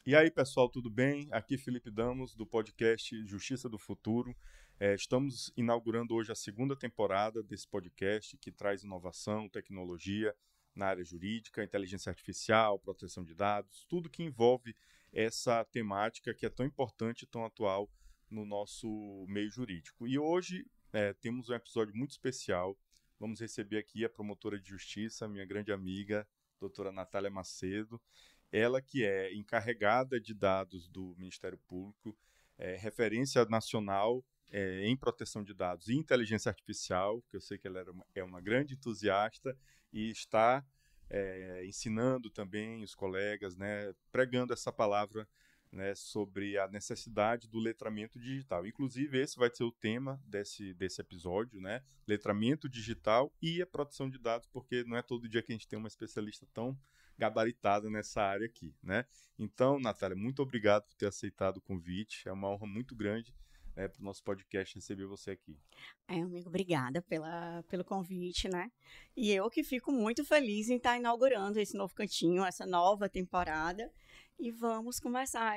E aí, pessoal, tudo bem? Aqui Felipe Damos, do podcast Justiça do Futuro. Estamos inaugurando hoje a segunda temporada desse podcast que traz inovação, tecnologia na área jurídica, inteligência artificial, proteção de dados, tudo que envolve essa temática que é tão importante e tão atual no nosso meio jurídico. E hoje temos um episódio muito especial. Vamos receber aqui a promotora de justiça, minha grande amiga, doutora Natália Macedo. Ela que é encarregada de dados do Ministério Público, referência nacional em proteção de dados e inteligência artificial, que eu sei que ela é uma grande entusiasta e está ensinando também os colegas, né, pregando essa palavra, né, sobre a necessidade do letramento digital. Inclusive, esse vai ser o tema desse episódio, né, letramento digital e a proteção de dados, porque não é todo dia que a gente tem uma especialista tão gabaritada nessa área aqui, né? Então, Natália, muito obrigado por ter aceitado o convite. É uma honra muito grande para o nosso podcast receber você aqui. Amigo, obrigada pelo convite, né? E eu que fico muito feliz em estar inaugurando esse novo cantinho, essa nova temporada. E vamos começar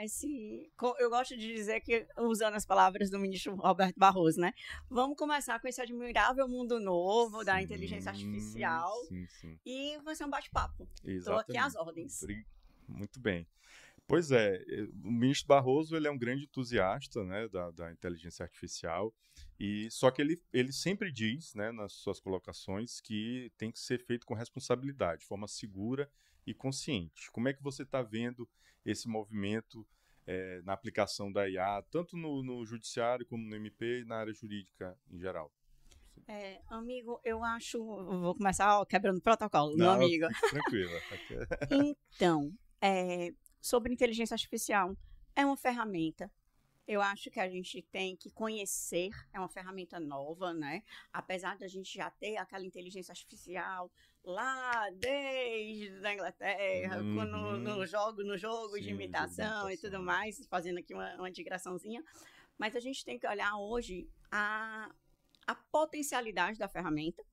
Eu gosto de dizer que, usando as palavras do ministro Roberto Barroso, né? Vamos começar com esse admirável mundo novo da inteligência artificial. Sim. E vai ser um bate-papo. Estou aqui às Exatamente. ordens. Muito bem. Pois é, o ministro Barroso ele é um grande entusiasta, né, da inteligência artificial, e só que ele sempre diz, né, nas suas colocações que tem que ser feito com responsabilidade, de forma segura e consciente. Como é que você está vendo esse movimento na aplicação da IA, tanto no judiciário como no MP e na área jurídica em geral? Amigo, eu acho. Vou começar quebrando protocolo, meu Não, amigo. fique tranquila. Então, sobre inteligência artificial, é uma ferramenta. Eu acho que a gente tem que conhecer, é uma ferramenta nova, né? Apesar da gente já ter aquela inteligência artificial lá desde a Inglaterra, Uhum. no jogo de Sim, o jogo da imitação e tudo imitação. mais, fazendo aqui uma digressãozinha. Mas a gente tem que olhar hoje a potencialidade da ferramenta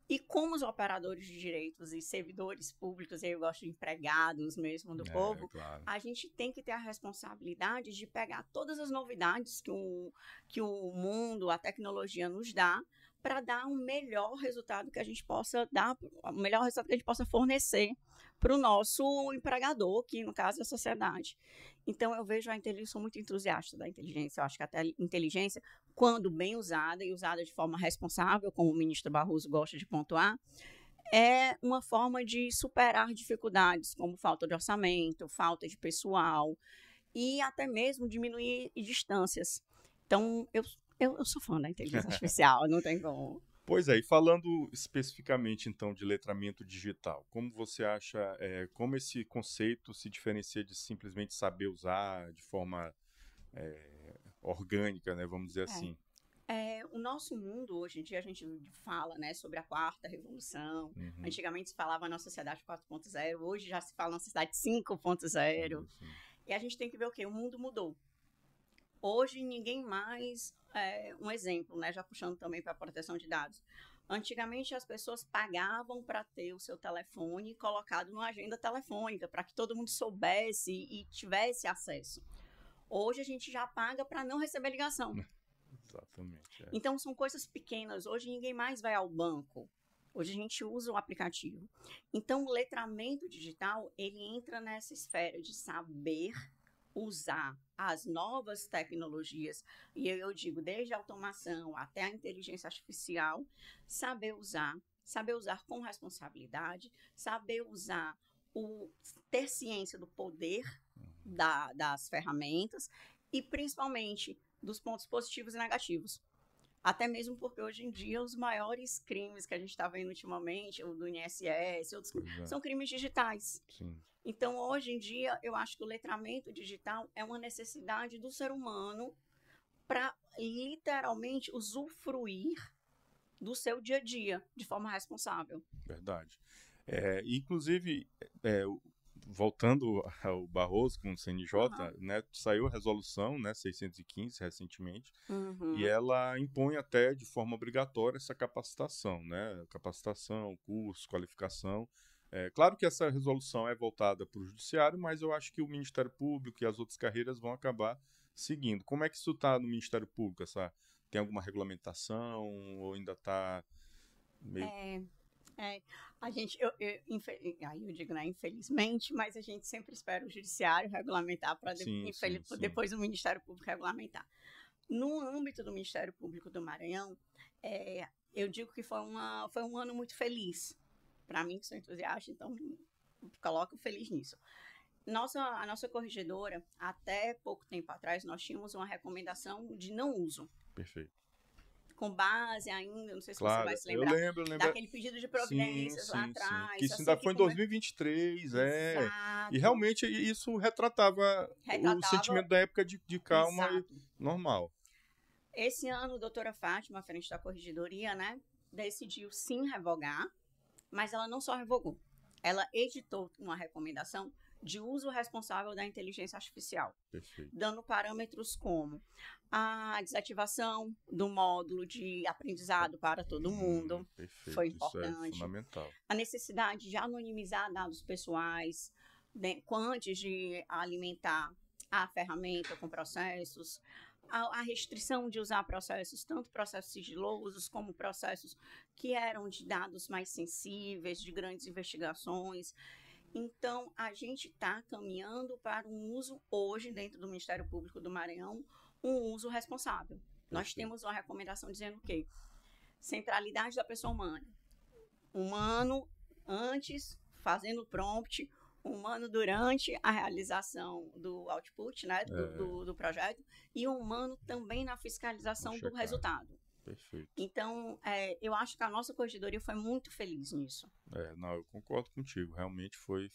e como os operadores de direitos e servidores públicos, eu gosto de empregados mesmo do povo, Claro. a gente tem que ter a responsabilidade de pegar todas as novidades que o mundo, a tecnologia nos dá, para dar um melhor resultado que a gente possa dar, o melhor resultado que a gente possa fornecer para o nosso empregador, que no caso é a sociedade. Então eu vejo a inteligência, sou muito entusiasta da inteligência, eu acho que até a inteligência, quando bem usada e usada de forma responsável, como o ministro Barroso gosta de pontuar, é uma forma de superar dificuldades como falta de orçamento, falta de pessoal e até mesmo diminuir distâncias. Então, eu sou fã da inteligência artificial, não tem como. Pois é, e falando especificamente então de letramento digital, como você acha, como esse conceito se diferencia de simplesmente saber usar de forma orgânica, né, vamos dizer assim? O nosso mundo, hoje em dia, a gente fala, né, sobre a quarta revolução. Uhum. Antigamente se falava na sociedade 4.0, hoje já se fala na sociedade 5.0. Sim. E a gente tem que ver o quê? O mundo mudou. Hoje ninguém mais, um exemplo, né, já puxando também para a proteção de dados. Antigamente as pessoas pagavam para ter o seu telefone colocado numa agenda telefônica, para que todo mundo soubesse e tivesse acesso. Hoje a gente já paga para não receber ligação. Exatamente. Então são coisas pequenas. Hoje ninguém mais vai ao banco. Hoje a gente usa o aplicativo. Então o letramento digital, ele entra nessa esfera de saber usar as novas tecnologias, e eu digo desde a automação até a inteligência artificial, saber usar com responsabilidade, saber usar ter ciência do poder das ferramentas e principalmente dos pontos positivos e negativos. Até mesmo porque hoje em dia os maiores crimes que a gente está vendo ultimamente, o do INSS, outros, são crimes digitais. Sim. Então, hoje em dia, eu acho que o letramento digital é uma necessidade do ser humano para literalmente usufruir do seu dia a dia de forma responsável. Verdade. Inclusive, voltando ao Barroso com o CNJ, né, saiu a resolução, né, 615 recentemente, e ela impõe até de forma obrigatória essa capacitação, né, capacitação, curso, qualificação Claro que essa resolução é voltada para o judiciário, mas eu acho que o Ministério Público e as outras carreiras vão acabar seguindo. Como é que isso está no Ministério Público? Tem alguma regulamentação ou ainda está meio... A gente, aí eu digo, né, infelizmente, mas a gente sempre espera o judiciário regulamentar para depois o Ministério Público regulamentar. No âmbito do Ministério Público do Maranhão, eu digo que foi um ano muito feliz. Para mim, que sou entusiasta, então coloco feliz nisso. A nossa corregedora, até pouco tempo atrás, nós tínhamos uma recomendação de não uso. Perfeito. Com base ainda, não sei se você vai se lembrar. Eu lembro. Daquele pedido de providências lá atrás. Que isso ainda foi em 2023, Exato. E realmente isso retratava o sentimento da época de calma normal. Esse ano, a doutora Fátima, à frente da corregedoria, né, decidiu sim revogar, mas ela não só revogou. Ela editou uma recomendação de uso responsável da inteligência artificial, Perfeito. Dando parâmetros como a desativação do módulo de aprendizado para todo mundo, perfeito. Foi importante. Isso é fundamental. A necessidade de anonimizar dados pessoais, antes de alimentar a ferramenta com processos, a restrição de usar processos, tanto processos sigilosos como processos que eram de dados mais sensíveis, de grandes investigações. Então, a gente está caminhando para um uso hoje, dentro do Ministério Público do Maranhão, um uso responsável. Nós temos uma recomendação dizendo o quê? Centralidade da pessoa humana. Humano antes, fazendo prompt, humano durante a realização do output, né, do projeto, e o humano também na fiscalização do resultado. Perfeito. Então, eu acho que a nossa corregedoria foi muito feliz nisso. Eu concordo contigo. Realmente foi...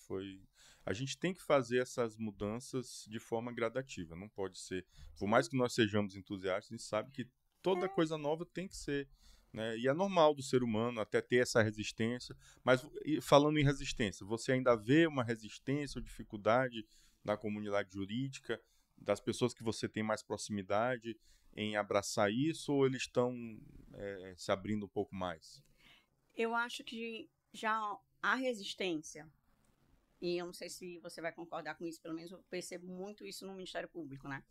A gente tem que fazer essas mudanças de forma gradativa. Não pode ser... Por mais que nós sejamos entusiastas, a gente sabe que toda coisa nova tem que ser... Né? E é normal do ser humano até ter essa resistência. Mas, falando em resistência, você ainda vê uma resistência ou dificuldade da comunidade jurídica, das pessoas que você tem mais proximidade, em abraçar isso, ou eles estão se abrindo um pouco mais? Eu acho que já há resistência, e eu não sei se você vai concordar com isso, pelo menos eu percebo muito isso no Ministério Público, né?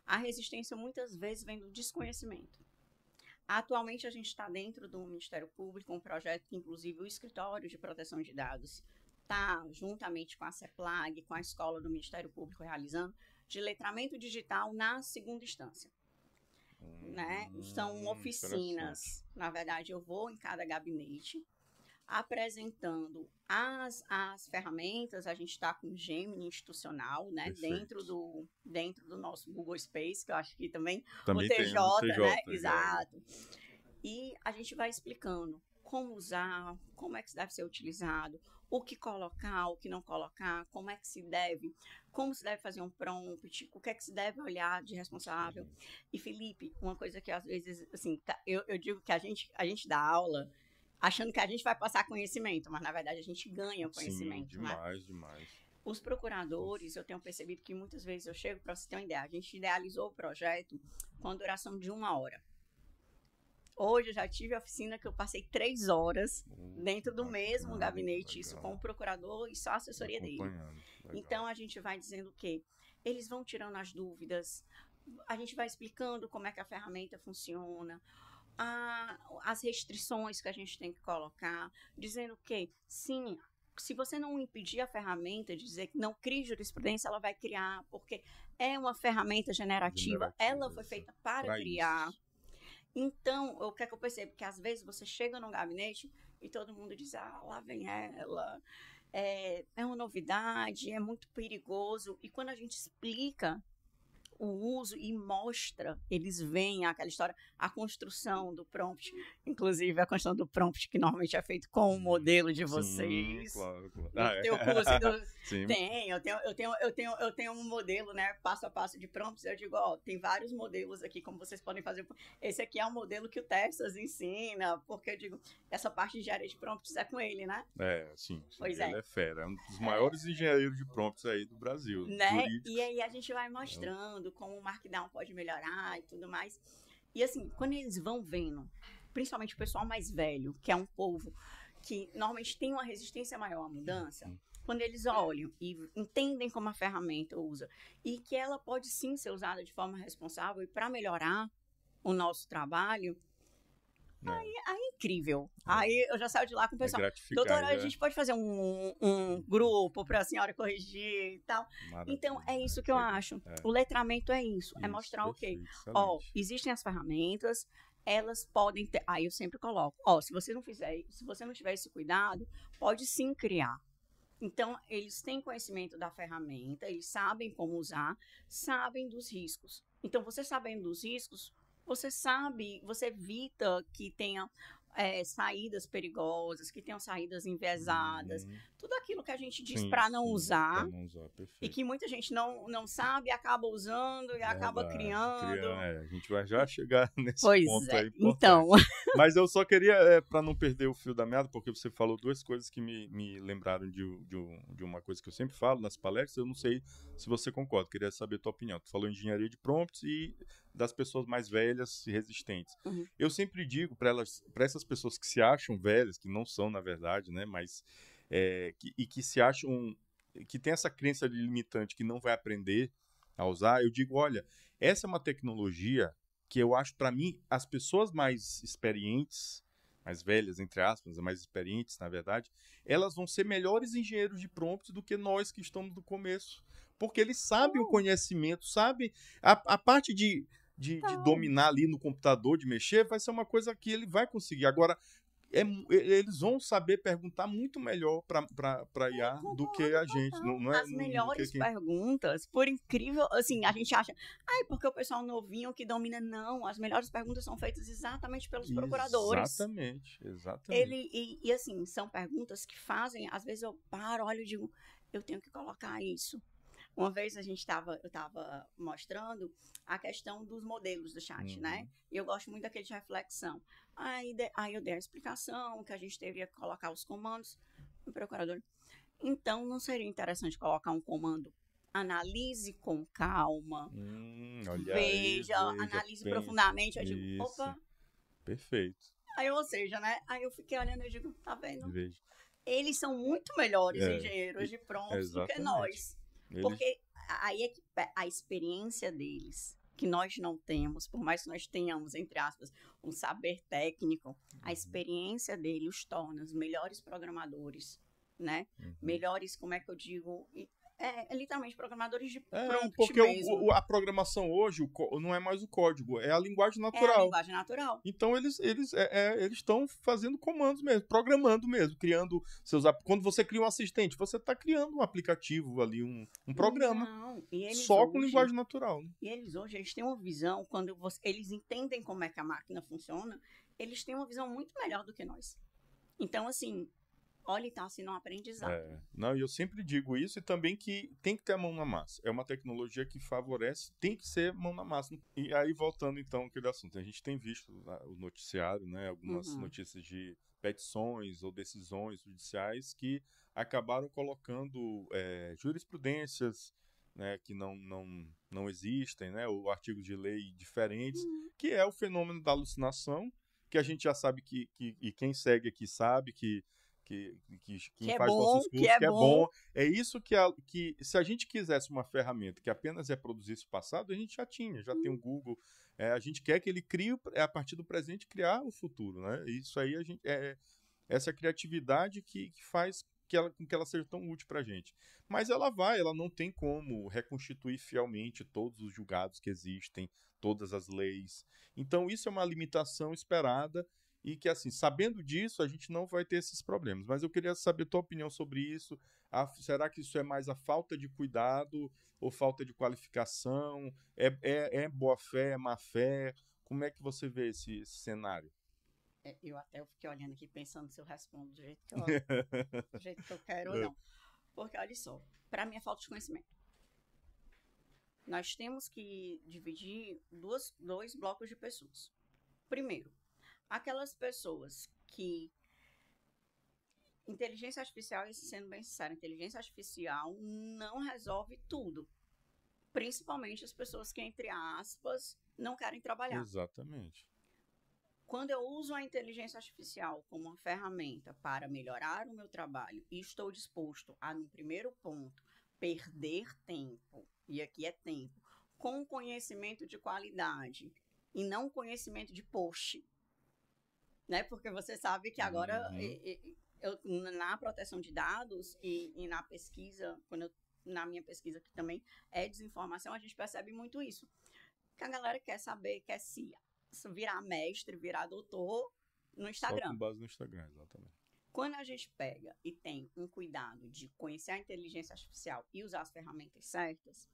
A resistência muitas vezes vem do desconhecimento. Atualmente a gente está dentro do Ministério Público, um projeto que inclusive o Escritório de Proteção de Dados está, juntamente com a CEPLAG, com a Escola do Ministério Público, realizando, de letramento digital na segunda instância. Né? São oficinas, na verdade eu vou em cada gabinete apresentando as ferramentas. A gente está com o Gemini institucional, né? dentro do nosso Google Space, que eu acho que também o TJ, né? Exato. E a gente vai explicando como usar, como é que deve ser utilizado, o que colocar, o que não colocar, como se deve fazer um prompt, o que é que se deve olhar de responsável. E, Felipe, uma coisa que às vezes, assim, eu digo que a gente dá aula achando que a gente vai passar conhecimento, mas na verdade a gente ganha conhecimento. Sim, demais. Os procuradores, eu tenho percebido que muitas vezes eu chego, para você ter uma ideia, a gente idealizou o projeto com a duração de 1 hora. Hoje eu já tive a oficina que eu passei 3 horas dentro do mesmo gabinete, isso com o procurador e só a assessoria dele. Então a gente vai dizendo o quê? Eles vão tirando as dúvidas, a gente vai explicando como é que a ferramenta funciona, as restrições que a gente tem que colocar, dizendo que, sim, se você não impedir a ferramenta de dizer que não crie jurisprudência, ela vai criar, porque é uma ferramenta generativa, ela foi feita para criar. Isso. Então, o que é que eu percebo? Que às vezes você chega num gabinete e todo mundo diz, lá vem ela, é uma novidade, é muito perigoso. E quando a gente explica o uso e mostra, eles veem aquela história, a construção do prompt, inclusive a construção do prompt que normalmente é feito com o modelo de vocês. Sim, claro. Teu curso eu tenho um modelo, né, passo a passo de prompts. Eu digo, tem vários modelos aqui, como vocês podem fazer. Esse aqui é o modelo que o Texas ensina, porque eu digo, essa parte de engenharia de prompts é com ele, né? Sim. Pois ele é fera, é um dos maiores engenheiros de prompts aí do Brasil. Né? E aí a gente vai mostrando como o Markdown pode melhorar e tudo mais. E assim, quando eles vão vendo, principalmente o pessoal mais velho, que é um povo que normalmente têm uma resistência maior à mudança, quando eles olham e entendem como a ferramenta usa e que ela pode sim ser usada de forma responsável e para melhorar o nosso trabalho, aí é incrível. Aí eu já saio de lá com o pessoal. Doutora, a gente pode fazer um grupo para a senhora corrigir e tal. Maravilha. Então, é isso que eu acho. O letramento é isso. É mostrar o quê? Ó, existem as ferramentas, elas podem ter... Aí eu sempre coloco, ó, se você não tiver esse cuidado, pode sim criar. Então, eles têm conhecimento da ferramenta, eles sabem como usar, sabem dos riscos. Então, você sabendo dos riscos, você evita que tenha saídas perigosas, que tenham saídas enviesadas, tudo aquilo que a gente diz para não usar, e que muita gente não sabe, acaba usando e acaba criando. A gente vai já chegar nesse ponto aí. Então. Mas eu só queria, para não perder o fio da meada, porque você falou duas coisas que me lembraram de uma coisa que eu sempre falo nas palestras, eu não sei se você concorda, queria saber a tua opinião. Tu falou engenharia de prompts e das pessoas mais velhas e resistentes. Eu sempre digo para essas pessoas que se acham velhas, que não são na verdade, né, mas que se acham, que tem essa crença limitante que não vai aprender a usar, eu digo, olha, essa é uma tecnologia que eu acho, para mim, as pessoas mais experientes, mais velhas, entre aspas, mais experientes, na verdade, elas vão ser melhores engenheiros de prompts do que nós que estamos no começo. Porque eles sabem o conhecimento, sabem a parte de dominar ali no computador, de mexer, vai ser uma coisa que ele vai conseguir. Agora, eles vão saber perguntar muito melhor para IA do que a gente. Não é, as melhores perguntas, por incrível, assim, a gente acha, porque o pessoal novinho que domina, não, as melhores perguntas são feitas exatamente pelos procuradores. Exatamente. E assim, são perguntas que fazem, às vezes eu paro, olho e digo, eu tenho que colocar isso. Uma vez eu estava mostrando a questão dos modelos do chat, né? E eu gosto muito daquele de reflexão. Aí eu dei a explicação que a gente deveria colocar os comandos no procurador. Então, não seria interessante colocar um comando? Analise com calma, veja, analise profundamente. Eu digo, opa. Perfeito. Aí, ou seja, né? Aí eu fiquei olhando e digo, tá vendo? Veja. Eles são muito melhores engenheiros de prompts do que nós. Porque aí é que a experiência deles, que nós não temos, por mais que nós tenhamos, entre aspas, um saber técnico, a experiência deles os torna os melhores programadores, né? Melhores, como é que eu digo... literalmente programadores de prompt porque mesmo. A programação hoje não é mais o código, é a linguagem natural. É a linguagem natural. Então eles estão fazendo comandos mesmo, programando mesmo, criando seus... Quando você cria um assistente, você está criando um aplicativo ali, um programa. Não, só hoje, com linguagem natural. Né? E eles têm uma visão, quando eles entendem como é que a máquina funciona, eles têm uma visão muito melhor do que nós. Então, assim... Olha, está sendo um aprendizado. Não, e eu sempre digo isso e também que tem que ter a mão na massa. É uma tecnologia que favorece, tem que ser mão na massa. E aí, voltando então àquele assunto, a gente tem visto o noticiário, né, algumas notícias de petições ou decisões judiciais que acabaram colocando jurisprudências, né, que não existem, né, ou artigos de lei diferentes, que é o fenômeno da alucinação, que a gente já sabe e quem segue aqui sabe que quem faz nossos cursos, que é bom. É isso que se a gente quisesse uma ferramenta que apenas reproduzisse o passado, a gente já tinha, já tem o Google. A gente quer que ele crie, a partir do presente, criar o futuro, né? Isso aí, essa criatividade que faz com que ela seja tão útil para a gente. Mas ela não tem como reconstituir fielmente todos os julgados que existem, todas as leis. Então, isso é uma limitação esperada, e que, assim, sabendo disso, a gente não vai ter esses problemas. Mas eu queria saber a tua opinião sobre isso. Será que isso é mais a falta de cuidado ou falta de qualificação? É boa-fé, é má-fé? Como é que você vê esse cenário? Eu fiquei olhando aqui, pensando se eu respondo do jeito que eu quero ou não. Porque, olha só, para mim é falta de conhecimento. Nós temos que dividir dois blocos de pessoas. Primeiro, aquelas pessoas que... Inteligência artificial, e sendo bem sincero, inteligência artificial não resolve tudo. Principalmente as pessoas que, entre aspas, não querem trabalhar. Exatamente. Quando eu uso a inteligência artificial como uma ferramenta para melhorar o meu trabalho e estou disposto a, no primeiro ponto, perder tempo, e aqui é tempo, com conhecimento de qualidade e não conhecimento de post, né? Porque você sabe que agora, na proteção de dados e na pesquisa, na minha pesquisa que também é desinformação, a gente percebe muito isso. Que a galera quer saber, quer se virar mestre, virar doutor no Instagram. Só com base no Instagram, exatamente. Quando a gente pega e tem um cuidado de conhecer a inteligência artificial e usar as ferramentas certas,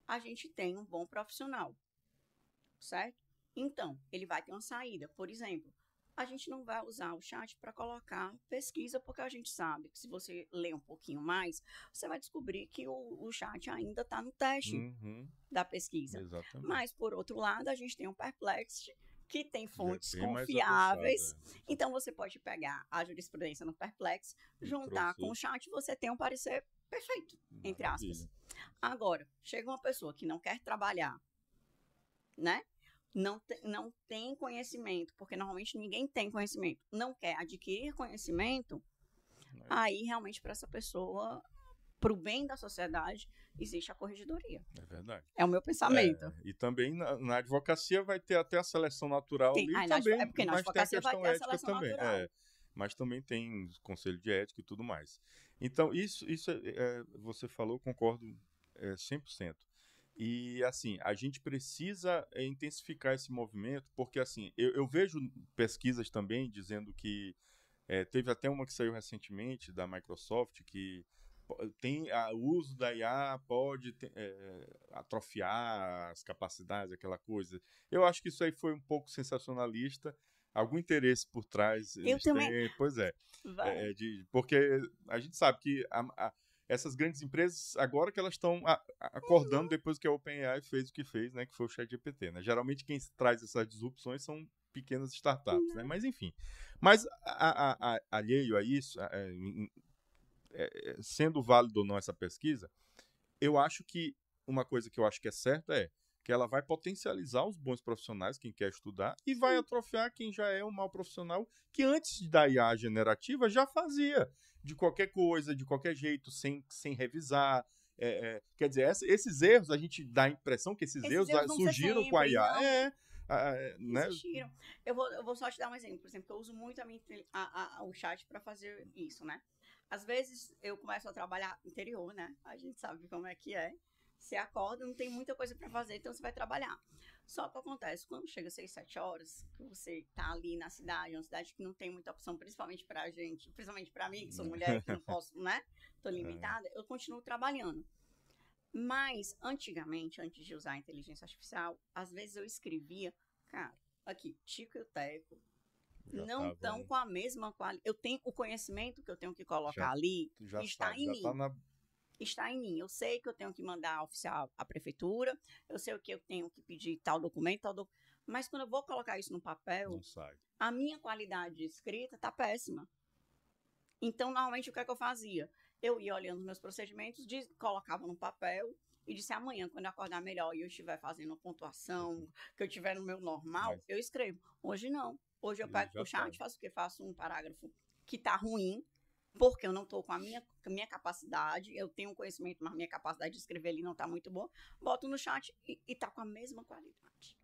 a gente tem um bom profissional, certo? Então, ele vai ter uma saída. Por exemplo, a gente não vai usar o chat para colocar pesquisa, porque a gente sabe que se você ler um pouquinho mais, você vai descobrir que o chat ainda está no teste da pesquisa. Exatamente. Mas, por outro lado, a gente tem um Perplexity, que tem fontes confiáveis. Então, você pode pegar a jurisprudência no Perplexity, juntar com o chat, você tem um parecer perfeito, entre aspas. Agora, chega uma pessoa que não quer trabalhar, né? Não tem conhecimento, porque normalmente ninguém tem conhecimento, não quer adquirir conhecimento, aí realmente para essa pessoa, para o bem da sociedade, existe a corregedoria. É verdade. É o meu pensamento. E também na advocacia vai ter até a seleção natural ali também, porque na advocacia vai ter a seleção também, natural. Mas também tem conselho de ética e tudo mais. Então, isso você falou, concordo 100%. E, assim, a gente precisa intensificar esse movimento, porque, assim, eu vejo pesquisas também dizendo que teve até uma que saiu recentemente da Microsoft, que o uso da IA pode atrofiar as capacidades, aquela coisa. Eu acho que isso aí foi um pouco sensacionalista, algum interesse por trás. Eu também. Pois é. Porque a gente sabe que essas grandes empresas, agora que elas estão acordando depois que a OpenAI fez o que fez, né, que foi o ChatGPT, né? Geralmente quem traz essas disrupções são pequenas startups, né? Mas enfim. Mas alheio a isso, sendo válido ou não essa pesquisa, eu acho que uma coisa que eu acho que é certa é que ela vai potencializar os bons profissionais, quem quer estudar, e vai atrofiar quem já é um mau profissional, que antes da IA generativa já fazia de qualquer coisa, de qualquer jeito, sem revisar. Quer dizer, esses erros, a gente dá a impressão que esses erros surgiram com a IA. Né? Eu vou só te dar um exemplo. Por exemplo, eu uso muito o chat para fazer isso, né? Às vezes eu começo a trabalhar interior, né? A gente sabe como é que é. Você acorda, não tem muita coisa para fazer, então você vai trabalhar. Só que acontece, quando chega 6, 7 horas, que você tá ali na cidade, uma cidade que não tem muita opção, principalmente pra gente, principalmente pra mim, que sou mulher, que não posso, né? Tô limitada, eu continuo trabalhando. Mas, antigamente, antes de usar a inteligência artificial, às vezes eu escrevia, cara, aqui, Tico e o Teco, não estão com a mesma qualidade. Eu tenho o conhecimento que eu tenho que colocar ali, está em mim. Está em mim. Eu sei que eu tenho que mandar oficial à prefeitura, eu sei o que eu tenho que pedir tal documento, mas quando eu vou colocar isso no papel, a minha qualidade de escrita está péssima. Então, normalmente, o que é que eu fazia? Eu ia olhando os meus procedimentos, colocava no papel e disse, amanhã, quando eu acordar melhor e eu estiver fazendo uma pontuação, que eu estiver no meu normal, eu escrevo. Hoje não. Hoje eu pego o chat, faço o quê? Faço um parágrafo que está ruim, porque eu não estou com a minha capacidade, eu tenho um conhecimento, mas a minha capacidade de escrever ali não está muito boa, boto no chat e está com a mesma qualidade.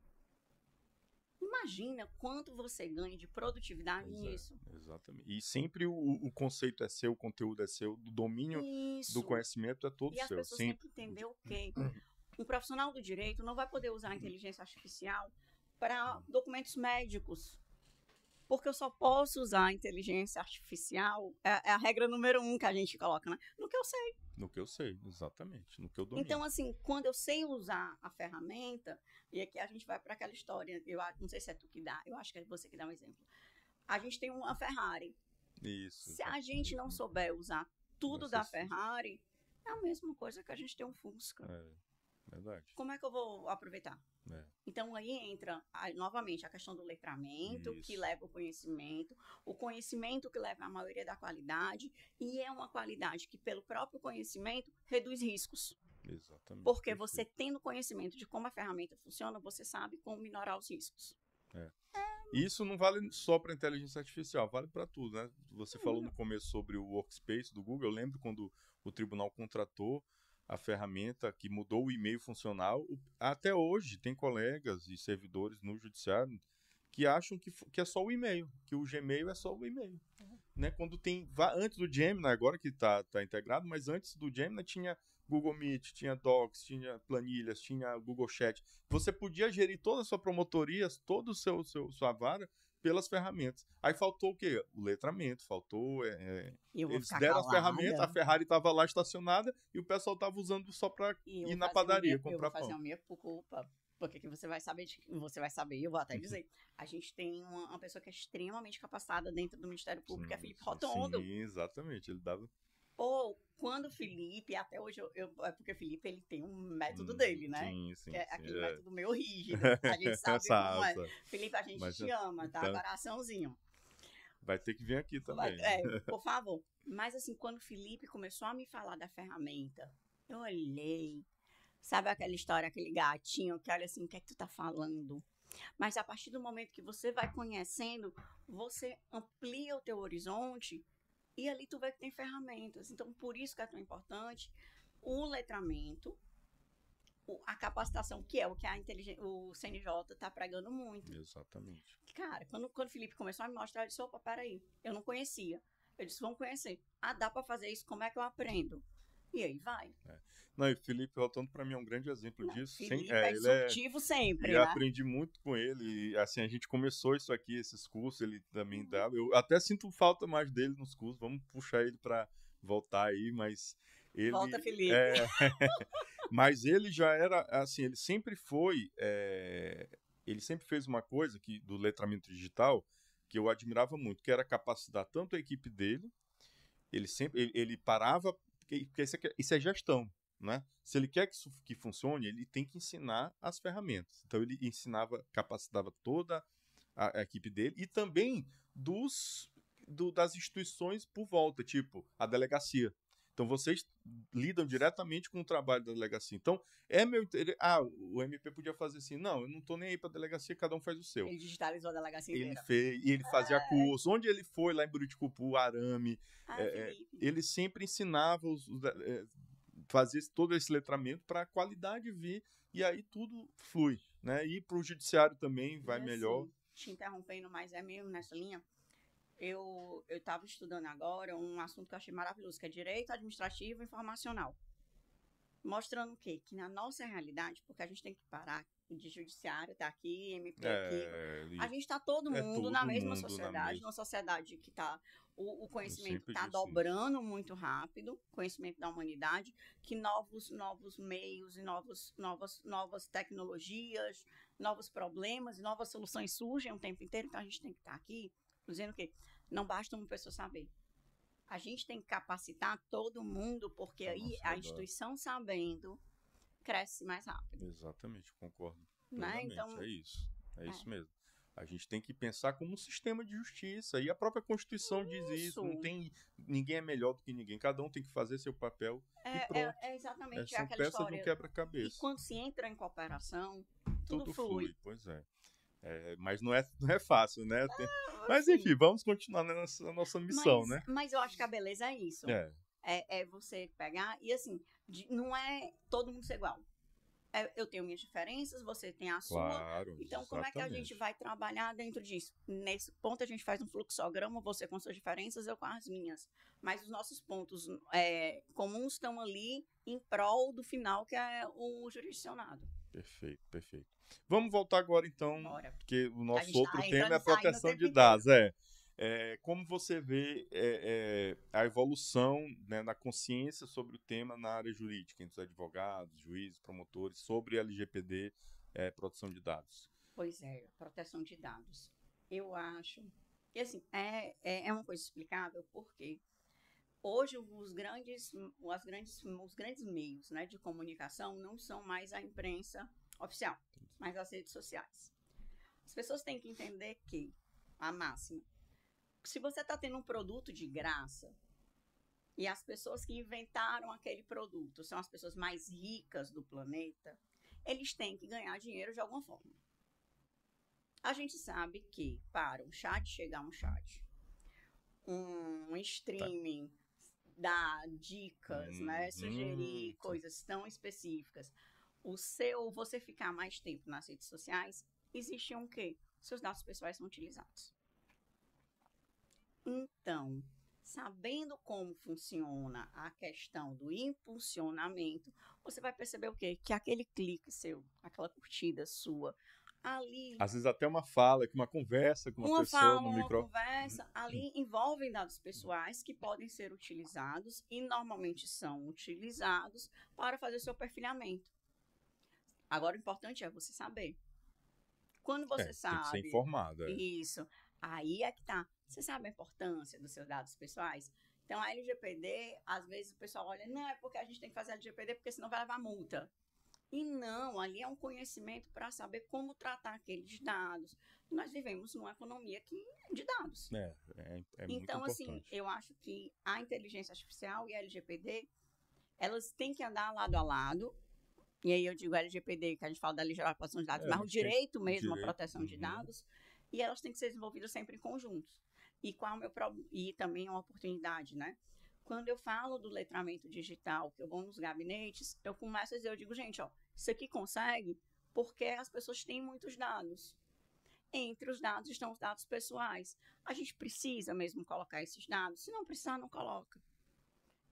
Imagina quanto você ganha de produtividade nisso. Exatamente. E sempre o conceito é seu, o conteúdo é seu, o domínio do conhecimento é todo seu. E as pessoas têm que entender o quê? Um profissional do direito não vai poder usar a inteligência artificial para documentos médicos. Porque eu só posso usar a inteligência artificial, é a regra número 1 que a gente coloca, né? No que eu sei. No que eu sei, exatamente. No que eu domino. Então, assim, quando eu sei usar a ferramenta, e aqui a gente vai para aquela história, eu não sei se é tu que dá, eu acho que é você que dá um exemplo. A gente tem uma Ferrari. Isso. Se a gente não souber usar tudo da Ferrari, é a mesma coisa que a gente tem um Fusca. Verdade. Como é que eu vou aproveitar? Então, aí entra, novamente, a questão do letramento, que leva o conhecimento que leva a maioria da qualidade, e é uma qualidade que, pelo próprio conhecimento, reduz riscos. Exatamente. Porque você tendo conhecimento de como a ferramenta funciona, você sabe como minorar os riscos. E isso não vale só para inteligência artificial, vale para tudo, né? Você falou no começo sobre o Workspace do Google. Eu lembro quando o tribunal contratou a ferramenta que mudou o e-mail funcional. Até hoje tem colegas e servidores no judiciário que acham que é só o e-mail, que o Gmail é só o e-mail. Né? Quando tem, antes do Gemini, agora que tá integrado, mas antes do Gemini tinha Google Meet, tinha Docs, tinha planilhas, tinha Google Chat. Você podia gerir toda a sua promotoria, todo o sua vara pelas ferramentas. Aí faltou o quê? O letramento, faltou... eles deram as ferramentas, a Ferrari estava lá estacionada e o pessoal estava usando só para ir na padaria comprar pão. Eu vou fazer a minha culpa, porque que você vai saber, eu vou até dizer. A gente tem uma pessoa que é extremamente capacitada dentro do Ministério Público, é Felipe Rotondo. Sim, exatamente, ele dava... Ou quando o Felipe, até hoje, é porque o Felipe ele tem um método dele, né? Sim, que é aquele método meio rígido. A gente sabe como é. Felipe, a gente te ama, tá? Então, coraçãozinho. Vai ter que vir aqui também. Por favor. Mas assim, quando o Felipe começou a me falar da ferramenta, eu olhei, sabe aquela história, aquele gatinho que olha assim, o que é que tu tá falando? Mas a partir do momento que você vai conhecendo, você amplia o teu horizonte. E ali tu vê que tem ferramentas. Então, por isso que é tão importante o letramento, a capacitação, que é o que o CNJ está pregando muito. Exatamente. Cara, quando o Felipe começou a me mostrar, eu disse, opa, peraí, eu não conhecia. Eu disse, vamos conhecer. Dá para fazer isso, como é que eu aprendo? E aí vai. Não, e o Felipe Rotondo, para mim, é um grande exemplo disso. Felipe é disruptivo sempre, né? Aprendi muito com ele. E, assim, a gente começou isso aqui, esses cursos, ele também dava. Eu até sinto falta mais dele nos cursos. Vamos puxar ele para voltar aí, mas ele... Volta, Felipe. Mas ele já era, assim, ele sempre foi... Ele sempre fez uma coisa do letramento digital que eu admirava muito, que era capacitar tanto a equipe dele, ele parava... Porque isso é gestão, né? Se ele quer que funcione, ele tem que ensinar as ferramentas. Então, ele capacitava toda a equipe dele e também das instituições por volta, tipo a delegacia. Então, vocês lidam diretamente com o trabalho da delegacia. Então, o MP podia fazer assim, não, eu não estou nem aí para a delegacia, cada um faz o seu. Ele digitalizou a delegacia inteira. Ele fazia curso. Onde ele foi, lá em Buriticupu, Arame, ele sempre ensinava, fazia todo esse letramento para a qualidade vir, e aí tudo flui. Né? E para o judiciário também vai melhor. Assim, te interrompendo, mas é mesmo nessa linha. Eu estava estudando agora um assunto que eu achei maravilhoso, que é direito administrativo e informacional. Mostrando o quê? Que na nossa realidade, porque a gente tem que parar de judiciário, tá aqui, MP aqui. A gente está todo mundo na mesma sociedade, uma sociedade que está... O conhecimento está dobrando muito rápido, conhecimento da humanidade, que novos meios e novas tecnologias, novos problemas e novas soluções surgem o tempo inteiro, então a gente tem que estar aqui dizendo que não basta uma pessoa saber. A gente tem que capacitar todo mundo, porque aí a instituição sabendo cresce mais rápido. Exatamente, concordo. Né? Então, é isso mesmo. A gente tem que pensar como um sistema de justiça, e a própria Constituição diz isso, ninguém é melhor do que ninguém, cada um tem que fazer seu papel e pronto. Exatamente são aquela peças história. do quebra-cabeça. E quando se entra em cooperação, tudo flui. Pois é. Mas não é fácil, né? Mas enfim, vamos continuar na nossa missão, né? Mas eu acho que a beleza é isso. É você pegar e assim, não é todo mundo ser igual. Eu tenho minhas diferenças, você tem a sua. Claro, então, exatamente. Como é que a gente vai trabalhar dentro disso? Nesse ponto, a gente faz um fluxograma, você com suas diferenças, eu com as minhas. Mas os nossos pontos comuns estão ali em prol do final, que é o jurisdicionado. Perfeito. Vamos voltar agora, então, porque o nosso outro tema é a proteção de dados. Como você vê a evolução, né, na consciência sobre o tema na área jurídica, entre os advogados, juízes, promotores, sobre LGPD, proteção de dados? Pois proteção de dados. Eu acho que assim, é uma coisa explicável porque hoje os grandes meios, né, de comunicação não são mais a imprensa oficial, mas as redes sociais. As pessoas têm que entender que a máxima, se você está tendo um produto de graça e as pessoas que inventaram aquele produto são as pessoas mais ricas do planeta, eles têm que ganhar dinheiro de alguma forma. A gente sabe que para um chat chegar um chat, um streaming dar dicas, né, sugerir coisas tão específicas, você ficar mais tempo nas redes sociais, existe um quê? Seus dados pessoais são utilizados. Então, sabendo como funciona a questão do impulsionamento, você vai perceber o quê? Que aquele clique seu, aquela curtida sua, ali... Às vezes até uma fala, uma conversa com uma pessoa no micro... Uma conversa, ali envolvem dados pessoais que podem ser utilizados e normalmente são utilizados para fazer o seu perfilhamento. Agora, o importante é você saber. Quando você sabe... Tem que ser informado. Isso. Aí é que tá. Você sabe a importância dos seus dados pessoais? Então, a LGPD, às vezes o pessoal olha, não, é porque a gente tem que fazer a LGPD, porque senão vai levar multa. E não, ali é um conhecimento para saber como tratar aqueles dados. Nós vivemos numa economia de dados. É muito então, importante. assim, eu acho que a inteligência artificial e a LGPD, elas têm que andar lado a lado. E aí eu digo LGPD, que a gente fala da Lei Geral de Proteção de Dados, mas o direito mesmo à proteção de dados, e elas têm que ser desenvolvidas sempre em conjuntos. E também é uma oportunidade, né? Quando eu falo do letramento digital, que eu vou nos gabinetes, eu começo a dizer, eu digo, gente, ó, isso aqui consegue porque as pessoas têm muitos dados. Entre os dados estão os dados pessoais. A gente precisa mesmo colocar esses dados. Se não precisar, não coloca.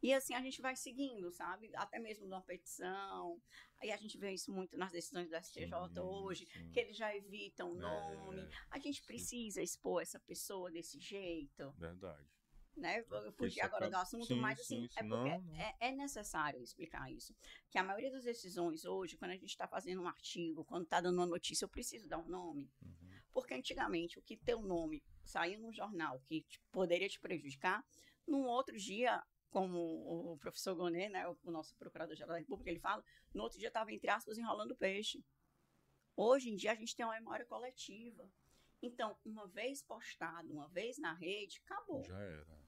E assim a gente vai seguindo, sabe? Até mesmo numa petição. Aí a gente vê isso muito nas decisões do STJ hoje, que eles já evitam o nome. A gente precisa expor essa pessoa desse jeito. Verdade. Né? Eu fugi agora do assunto, mas assim, porque é necessário explicar isso. Que a maioria das decisões hoje, quando a gente está fazendo um artigo, quando está dando uma notícia, eu preciso dar um nome. Porque antigamente, o que teu nome saiu no jornal, que poderia te prejudicar, num outro dia, como o professor Gonet, né, o nosso procurador-geral da República, ele fala, no outro dia estava, entre aspas, enrolando peixe. Hoje em dia, a gente tem uma memória coletiva. Então, uma vez postado, uma vez na rede, acabou. Já era.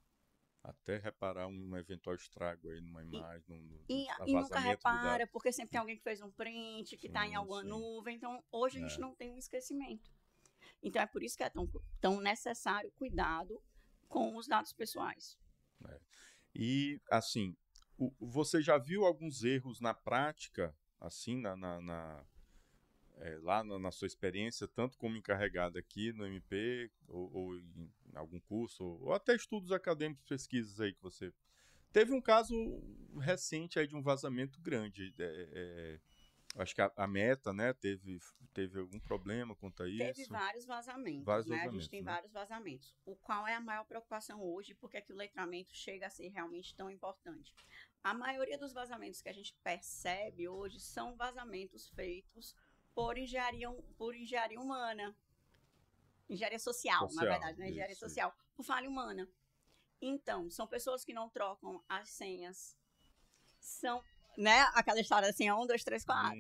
Até reparar um eventual estrago aí numa imagem, e nunca repara, porque sempre tem alguém que fez um print, que está em alguma nuvem. Então, hoje a gente não tem um esquecimento. Então, é por isso que é tão necessário cuidado com os dados pessoais. E, assim, você já viu alguns erros na prática, assim, lá na sua experiência, tanto como encarregada aqui no MP, ou em algum curso, ou até estudos acadêmicos, pesquisas aí que você... Teve um caso recente aí de um vazamento grande. Acho que a Meta, né, teve algum problema quanto a isso? Teve vários vazamentos, né? A gente tem vários vazamentos. Qual é a maior preocupação hoje? Porque é que o letramento chega a ser realmente tão importante? A maioria dos vazamentos que a gente percebe hoje são vazamentos feitos por engenharia humana. Engenharia social, na verdade, né? Engenharia social, por falha humana. Então, são pessoas que não trocam as senhas. São, né? Aquela história assim, 1, 2, 3, 4.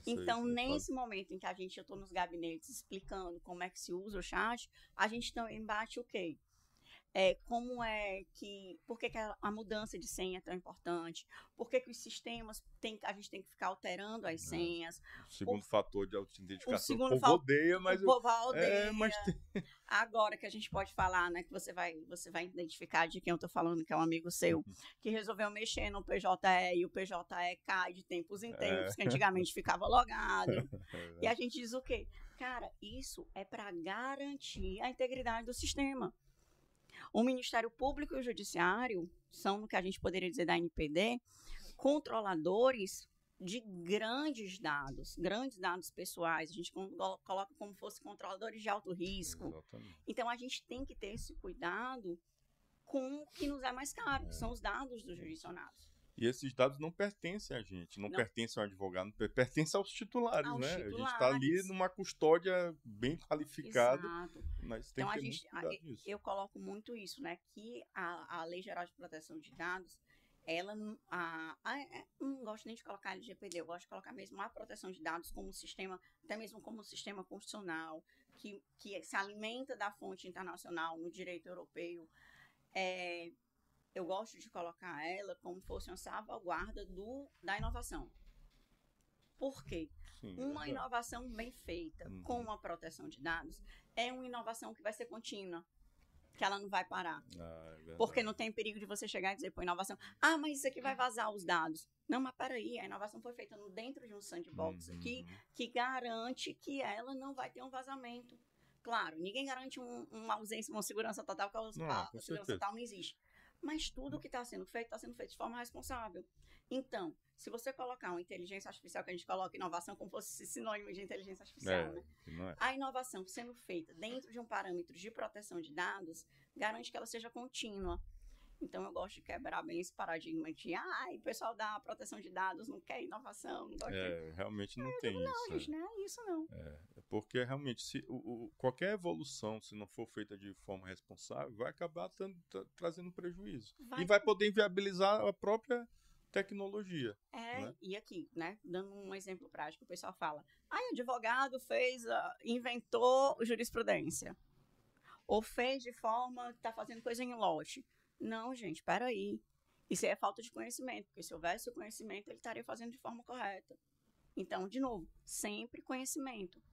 Então, nesse momento em que eu estou nos gabinetes explicando como é que se usa o chat, a gente também bate o quê? Por que a mudança de senha é tão importante? Por que os sistemas a gente tem que ficar alterando as senhas? O segundo fator de autentificação, o povo odeia, mas... O povo odeia. Agora que a gente pode falar, né, que você vai identificar de quem eu estou falando, que é um amigo seu, que resolveu mexer no PJE e o PJE cai de tempos em tempos, que antigamente ficava logado. E a gente diz o quê? Cara, isso é para garantir a integridade do sistema. O Ministério Público e o Judiciário são, no que a gente poderia dizer da NPD, controladores de grandes dados pessoais. A gente coloca como fosse controladores de alto risco. Exatamente. Então, a gente tem que ter esse cuidado com o que nos é mais caro, que são os dados dos jurisdicionados. E esses dados não pertencem a gente, não pertencem ao advogado, pertencem aos titulares, né? A gente está ali numa custódia bem qualificada. Exato. Mas tem que ter muito cuidado nisso. Eu coloco muito isso, né? Que a Lei Geral de Proteção de Dados, ela não gosto nem de colocar LGPD, eu gosto de colocar mesmo a proteção de dados como sistema, até mesmo como sistema constitucional, que se alimenta da fonte internacional no direito europeu. Eu gosto de colocar ela como fosse uma salvaguarda da inovação. Por quê? Sim, Uma inovação bem feita, com uma proteção de dados, é uma inovação que vai ser contínua, que ela não vai parar. Porque não tem perigo de você chegar e dizer para a inovação, mas isso aqui vai vazar os dados. Não, mas peraí, a inovação foi feita dentro de um sandbox aqui, que garante que ela não vai ter um vazamento. Claro, ninguém garante uma ausência, uma segurança total, porque a segurança total não existe. Mas tudo que está sendo feito de forma responsável. Então, se você colocar uma inteligência artificial, que a gente coloca inovação como fosse sinônimo de inteligência artificial, né? A inovação sendo feita dentro de um parâmetro de proteção de dados, garante que ela seja contínua. Então, eu gosto de quebrar bem esse paradigma de o pessoal da proteção de dados não quer inovação, não gosta realmente não tem isso. Não, gente, não é isso, não. Porque realmente, se qualquer evolução, se não for feita de forma responsável, vai acabar trazendo prejuízo. E vai poder inviabilizar a própria tecnologia. Né? E aqui, né, dando um exemplo prático, o pessoal fala, o advogado inventou jurisprudência. Ou fez de forma que está fazendo coisa em lote. Não, gente, peraí. Isso é falta de conhecimento, porque se houvesse o conhecimento, ele estaria fazendo de forma correta. Então, de novo, sempre conhecimento.